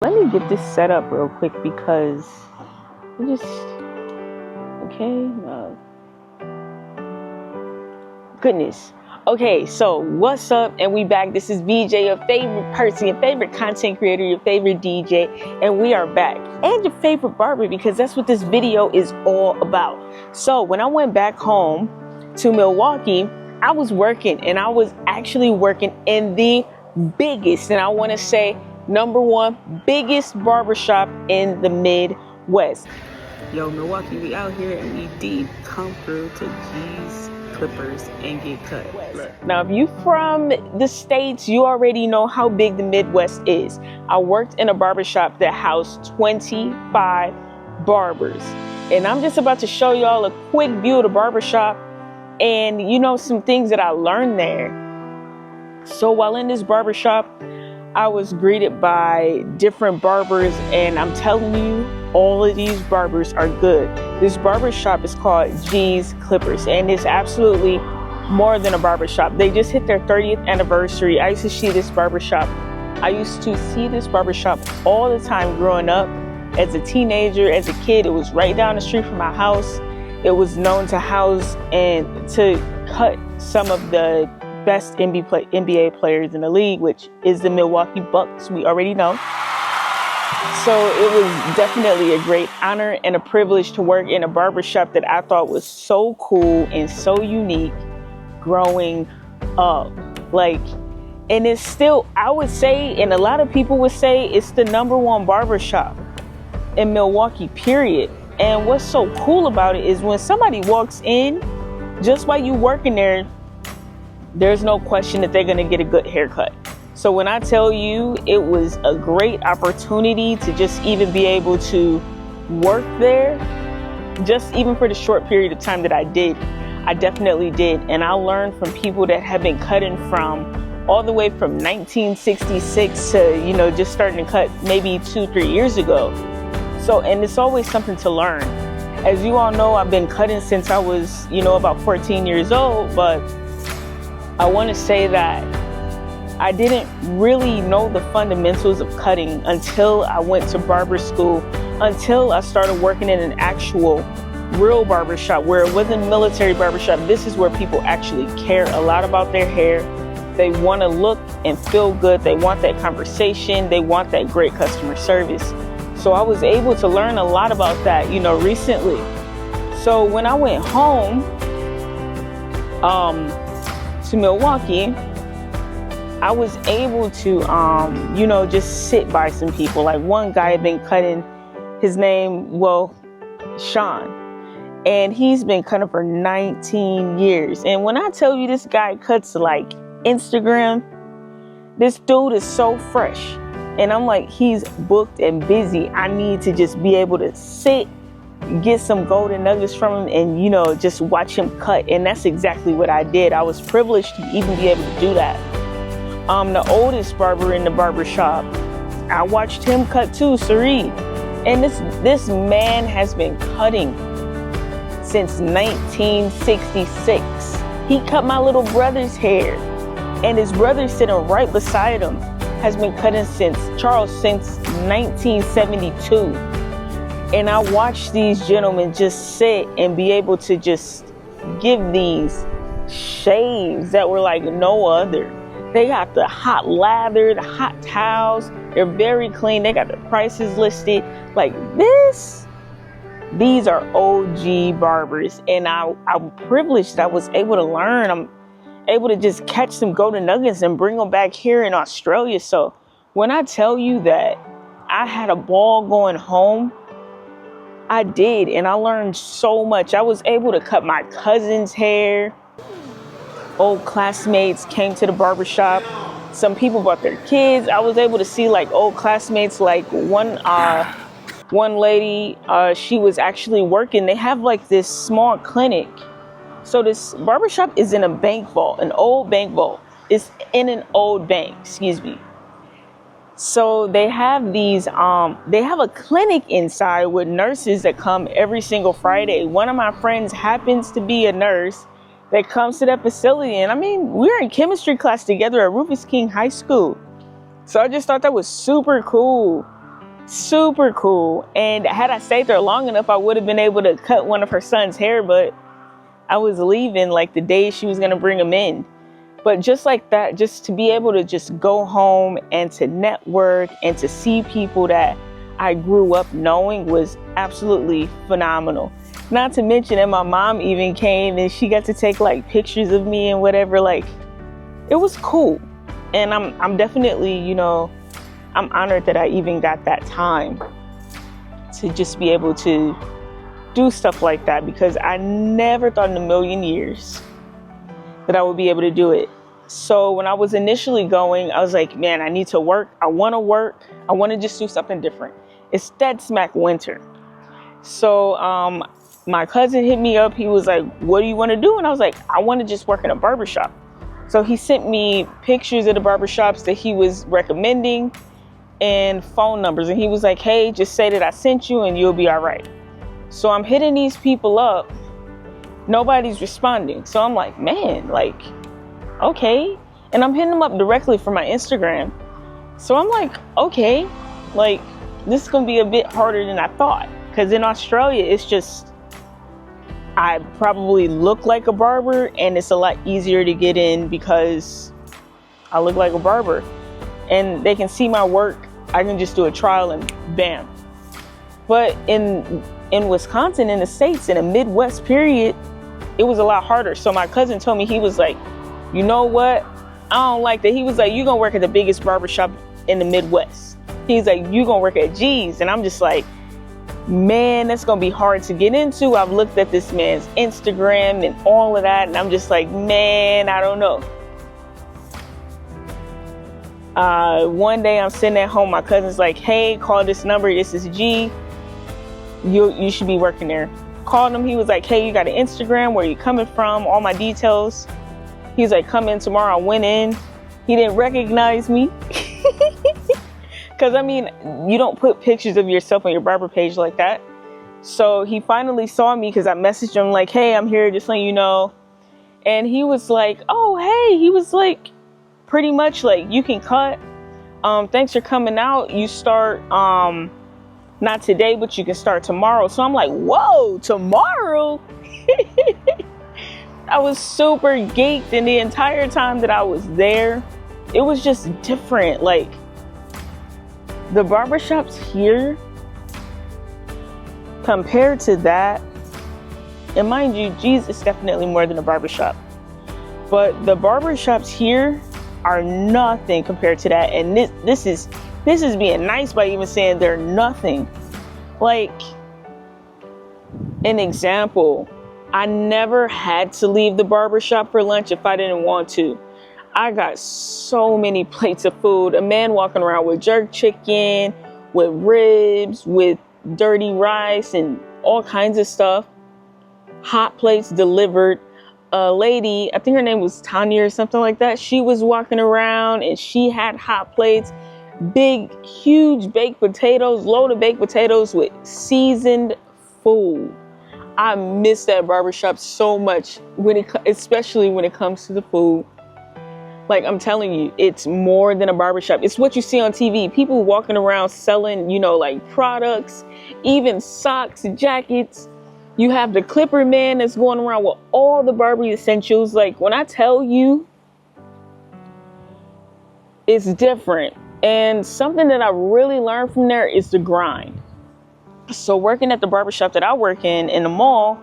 Let me get this set up real quick because I just, okay, goodness. Okay, so what's up? And we back. This is BJ, your favorite person, your favorite content creator, your favorite DJ, and we are back. And your favorite barber, because that's what this video is all about. So when I went back home to Milwaukee, I was working, and I was actually working in the biggest, and I want to say #1 biggest barbershop in the Midwest. Yo, Milwaukee, we out here and we deep come through to G's Clippers and get cut. Look. Now, if you from the States, you already know how big the Midwest is. I worked in a barbershop that housed 25 barbers. And I'm just about to show y'all a quick view of the barbershop and, you know, some things that I learned there. So while in this barbershop, I was greeted by different barbers, and I'm telling you, all of these barbers are good. This barbershop is called G's Clippers, and it's absolutely more than a barbershop. They just hit their 30th anniversary. I used to see this barbershop all the time growing up. As a teenager, as a kid, it was right down the street from my house. It was known to house and to cut some of the best NBA players in the league, which is the Milwaukee Bucks, we already know. So it was definitely a great honor and a privilege to work in a barbershop that I thought was so cool and so unique growing up. And it's still, I would say, and a lot of people would say, it's the #1 barbershop in Milwaukee, period. And what's so cool about it is when somebody walks in, just while you working there, there's no question that they're going to get a good haircut. So when I tell you it was a great opportunity to just even be able to work there, just even for the short period of time that I did, I definitely did. And I learned from people that have been cutting from all the way from 1966 to, you know, just starting to cut maybe 2-3 years ago. So, and it's always something to learn. As you all know, I've been cutting since I was, you know, about 14 years old, but I want to say that I didn't really know the fundamentals of cutting until I went to barber school, until I started working in an actual real barbershop where it wasn't a military barbershop. This is where people actually care a lot about their hair. They want to look and feel good. They want that conversation. They want that great customer service. So I was able to learn a lot about that, you know, recently. So when I went home, to Milwaukee, I was able to, you know, just sit by some people. Like one guy had been cutting, his name, Sean, and he's been cutting for 19 years. And when I tell you this guy cuts like Instagram, this dude is so fresh. And I'm like, he's booked and busy. I need to just be able to sit, get some golden nuggets from him, and, you know, just watch him cut. And that's exactly what I did. I was privileged to even be able to do that. The oldest barber in the barbershop, I watched him cut too, Sareed. And this man has been cutting since 1966. He cut my little brother's hair, and his brother sitting right beside him has been cutting since 1972. And I watched these gentlemen just sit and be able to just give these shaves that were like no other. They got the hot lather, the hot towels. They're very clean. They got the prices listed like this. These are OG barbers. And I'm privileged that I was able to learn. I'm able to just catch some golden nuggets and bring them back here in Australia. So when I tell you that I had a ball going home, I did, and I learned so much. I was able to cut my cousin's hair. Old classmates came to the barbershop. Some people brought their kids. I was able to see like old classmates, like one lady, she was actually working. They have like this small clinic. So this barbershop is in a bank vault, an old bank vault. It's in an old bank, excuse me. So they have these, they have a clinic inside with nurses that come every single Friday. One of my friends happens to be a nurse that comes to that facility. And I mean, we were in chemistry class together at Rufus King High School. So I just thought that was super cool. Super cool. And had I stayed there long enough, I would have been able to cut one of her son's hair, but I was leaving like the day she was going to bring him in. But just like that, just to be able to just go home and to network and to see people that I grew up knowing was absolutely phenomenal. Not to mention that my mom even came and she got to take like pictures of me and whatever. Like, it was cool. And I'm definitely, you know, I'm honored that I even got that time to just be able to do stuff like that, because I never thought in a million years that I would be able to do it. So when I was initially going, I was like, man, I need to work. I want to work. I want to just do something different. It's dead smack winter. So my cousin hit me up. He was like, what do you want to do? And I was like, I want to just work in a barbershop. So he sent me pictures of the barbershops that he was recommending and phone numbers. And he was like, hey, just say that I sent you and you'll be all right. So I'm hitting these people up. Nobody's responding. So I'm like, man, like, okay. And I'm hitting them up directly from my Instagram. So I'm like, okay, like, this is going to be a bit harder than I thought. Because in Australia, it's just, I probably look like a barber and it's a lot easier to get in because I look like a barber. And they can see my work. I can just do a trial and bam. But in Wisconsin, in the States, in a Midwest period, it was a lot harder. So my cousin told me, he was like, you know what? I don't like that. He was like, you're going to work at the biggest barbershop in the Midwest. He's like, you're going to work at G's. And I'm just like, man, that's going to be hard to get into. I've looked at this man's Instagram and all of that. And I'm just like, man, I don't know. One day I'm sitting at home. My cousin's like, hey, call this number. This is G. You should be working there. Called him. He was like, hey, you got an Instagram? Where you coming from? All my details. He was like, come in tomorrow. I went in. He didn't recognize me. Because, I mean, you don't put pictures of yourself on your barber page like that. So he finally saw me because I messaged him like, hey, I'm here just letting you know. And he was like, oh, hey. He was like, pretty much like, you can cut. Thanks for coming out. You start... not today, but you can start tomorrow. So I'm like, whoa, tomorrow? I was super geeked, and the entire time that I was there, it was just different. Like, the barbershops here, compared to that, and mind you, G's is definitely more than a barbershop, but the barbershops here are nothing compared to that. And this is being nice by even saying they're nothing. Like, an example, I never had to leave the barbershop for lunch if I didn't want to. I got so many plates of food. A man walking around with jerk chicken, with ribs, with dirty rice and all kinds of stuff. Hot plates delivered. A lady, I think her name was Tanya or something like that. She was walking around and she had hot plates. Big, huge baked potatoes, load of baked potatoes with seasoned food. I miss that barbershop so much, especially when it comes to the food. Like, I'm telling you, it's more than a barbershop. It's what you see on TV. People walking around selling, you know, like products, even socks, jackets. You have the clipper man that's going around with all the barber essentials. Like, when I tell you, it's different. And something that I really learned from there is the grind. So working at the barbershop that I work in the mall,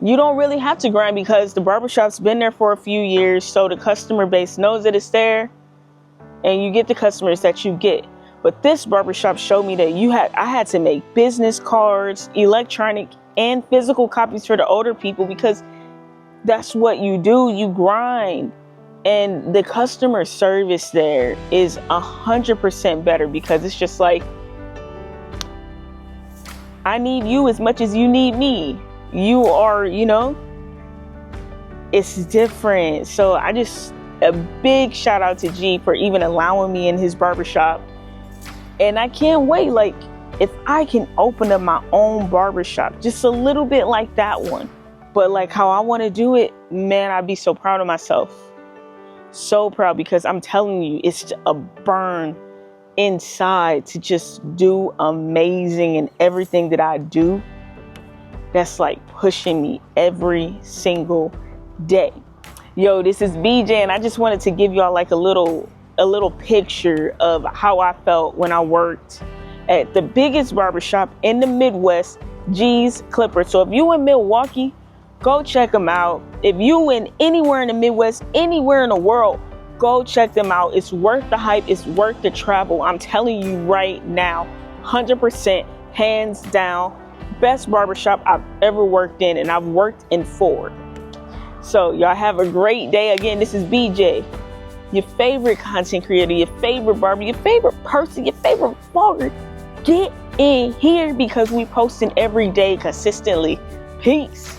you don't really have to grind because the barbershop's been there for a few years. So the customer base knows that it's there and you get the customers that you get. But this barbershop showed me that I had to make business cards, electronic and physical copies for the older people, because that's what you do. You grind. And the customer service there is 100% better, because it's just like, I need you as much as you need me. You are, you know, it's different. So a big shout out to G for even allowing me in his barbershop. And I can't wait. Like, if I can open up my own barbershop, just a little bit like that one, but like how I want to do it, man, I'd be so proud of myself. So proud, because I'm telling you, it's a burn inside to just do amazing in everything that I do. That's like pushing me every single day. Yo, this is BJ, and I just wanted to give y'all like a little picture of how I felt when I worked at the biggest barbershop in the Midwest, G's Clippers. So if you in Milwaukee, go check them out. If you in anywhere in the Midwest, anywhere in the world, go check them out. It's worth the hype. It's worth the travel. I'm telling you right now, 100%, hands down, best barbershop I've ever worked in, and I've worked in 4. So y'all have a great day. Again, this is BJ, your favorite content creator, your favorite barber, your favorite person, your favorite vlogger. Get in here because we posting every day consistently. Peace.